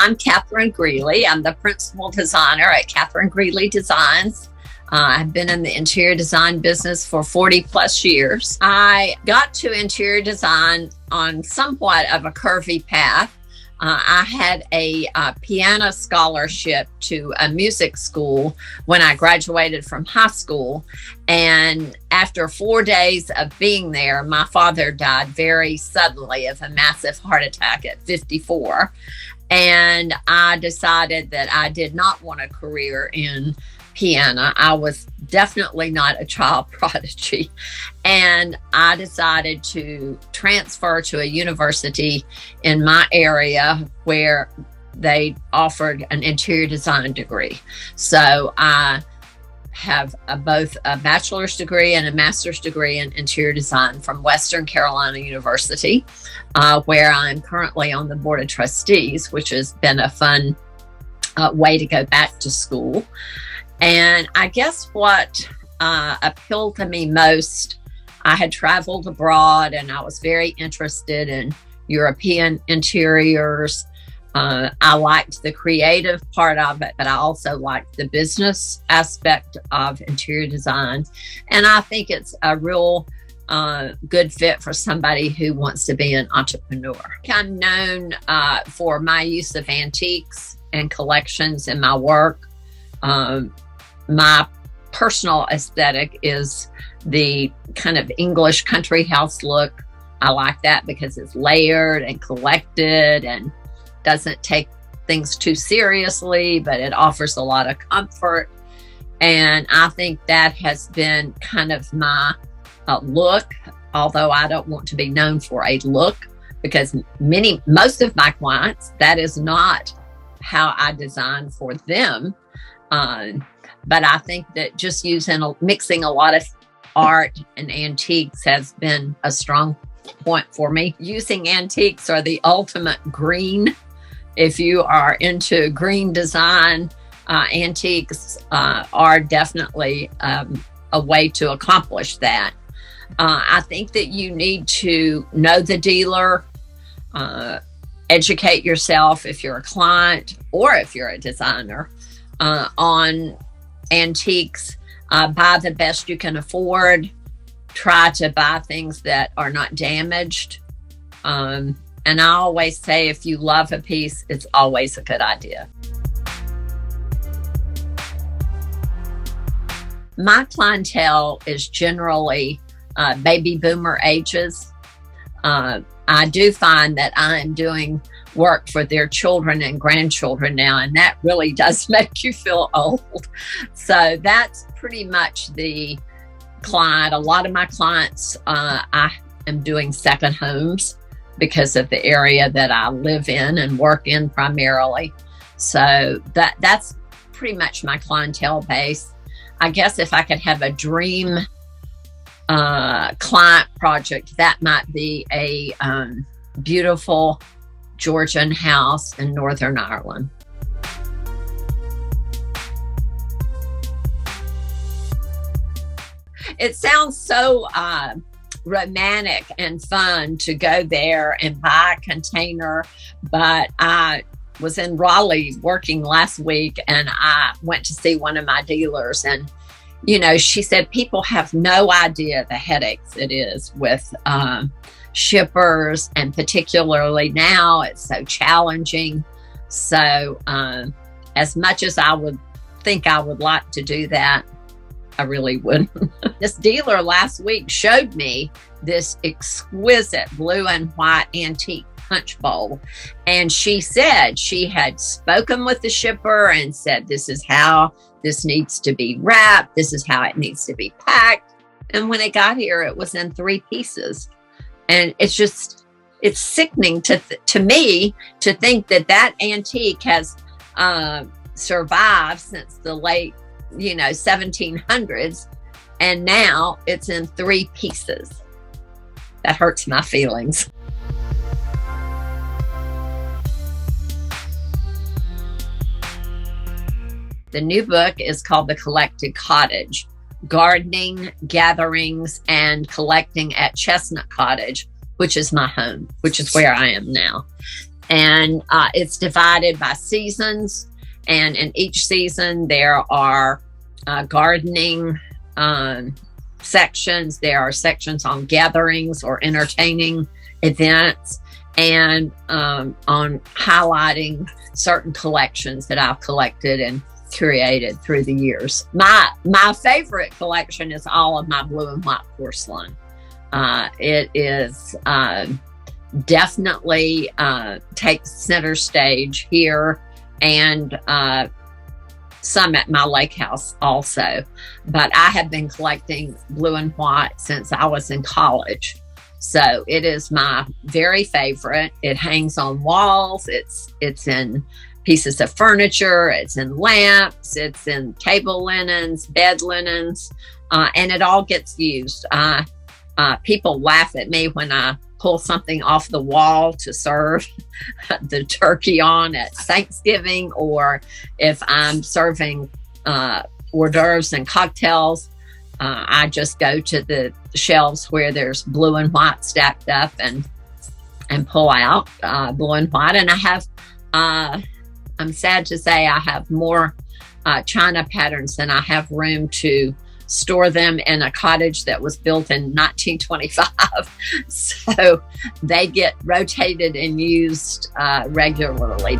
I'm Kathryn Greeley. I'm the principal designer at Kathryn Greeley Designs. I've been in the interior design business for 40 plus years. I got to interior design on somewhat of a curvy path. I had a piano scholarship to a music school when I graduated from high school. And after 4 days of being there, my father died very suddenly of a massive heart attack at 54. And I decided that I did not want a career in piano. I was definitely not a child prodigy. And I decided to transfer to a university in my area where they offered an interior design degree. So I have both a bachelor's degree and a master's degree in interior design from Western Carolina University, where I'm currently on the board of trustees, which has been a fun way to go back to school. And I guess what appealed to me most, I had traveled abroad and I was very interested in European interiors. I liked the creative part of it, but I also liked the business aspect of interior design. And I think it's a real good fit for somebody who wants to be an entrepreneur. I'm known for my use of antiques and collections in my work. My personal aesthetic is the kind of English country house look. I like that because it's layered and collected and doesn't take things too seriously, but it offers a lot of comfort. And I think that has been kind of my look, although I don't want to be known for a look, because most of my clients, that is not how I design for them. But I think that just mixing a lot of art and antiques has been a strong point for me. Using antiques are the ultimate green. If you are into green design, antiques are definitely a way to accomplish that. I think that you need to know the dealer, educate yourself if you're a client or if you're a designer on antiques. Buy the best you can afford. Try to buy things that are not damaged. And I always say, if you love a piece, it's always a good idea. My clientele is generally baby boomer ages. I do find that I am doing work for their children and grandchildren now, and that really does make you feel old. So that's pretty much the client. A lot of my clients, I am doing second homes because of the area that I live in and work in primarily. So that's pretty much my clientele base. I guess if I could have a dream client project, that might be a beautiful Georgian house in Northern Ireland. It sounds so romantic and fun to go there and buy a container, but I was in Raleigh working last week and I went to see one of my dealers, and she said people have no idea the headaches it is with shippers, and particularly now it's so challenging. So as much as I would think I would like to do that, I really wouldn't. This dealer last week showed me this exquisite blue and white antique punch bowl. And she said she had spoken with the shipper and said, this is how this needs to be wrapped. This is how it needs to be packed. And when it got here, it was in 3 pieces. And it's sickening to me to think that antique has survived since the late, 1700s. And now it's in 3 pieces. That hurts my feelings. The new book is called The Collected Cottage: Gardening, Gatherings, and Collecting at Chestnut Cottage, which is my home, which is where I am now. And it's divided by seasons. And in each season, there are gardening sections. There are sections on gatherings or entertaining events, and on highlighting certain collections that I've collected and curated through the years. My favorite collection is all of my blue and white porcelain. It is definitely takes center stage here, and some at my lake house also. But I have been collecting blue and white since I was in college. So it is my very favorite. It hangs on walls. It's in pieces of furniture. It's in lamps. It's in table linens, bed linens, and it all gets used. People laugh at me when I pull something off the wall to serve the turkey on at Thanksgiving, or if I'm serving hors d'oeuvres and cocktails, I just go to the shelves where there's blue and white stacked up and pull out blue and white. And I have, I'm sad to say, I have more china patterns than I have room to store them in a cottage that was built in 1925. So they get rotated and used regularly.